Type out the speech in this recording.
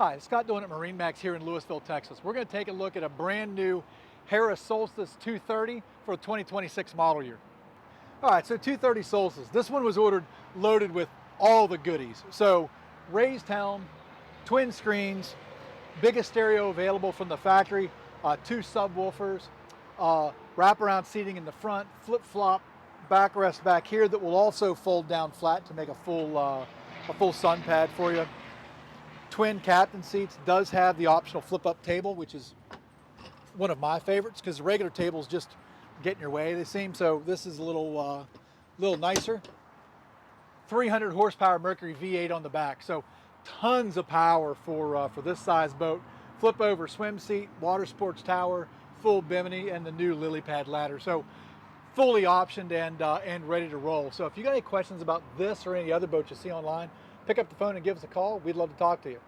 Hi, Scott doing at MarineMax here in Lewisville, Texas. We're going to take a look at a brand new Harris Solstice 230 for the 2026 model year. All right, so 230 Solstice. This one was ordered loaded with all the goodies. So raised helm, twin screens, biggest stereo available from the factory, two subwoofers, wraparound seating in the front, flip-flop backrest back here that will also fold down flat to make a full sun pad for you. Twin captain seats, does have the optional flip-up table, which is one of my favorites because the regular tables just get in your way, they seem. So this is a little nicer. 300 horsepower Mercury V8 on the back, so tons of power for this size boat. Flip over swim seat, water sports tower, full bimini, and the new lily pad ladder. So fully optioned and ready to roll. So if you got any questions about this or any other boat you see online, pick up the phone and give us a call. We'd love to talk to you.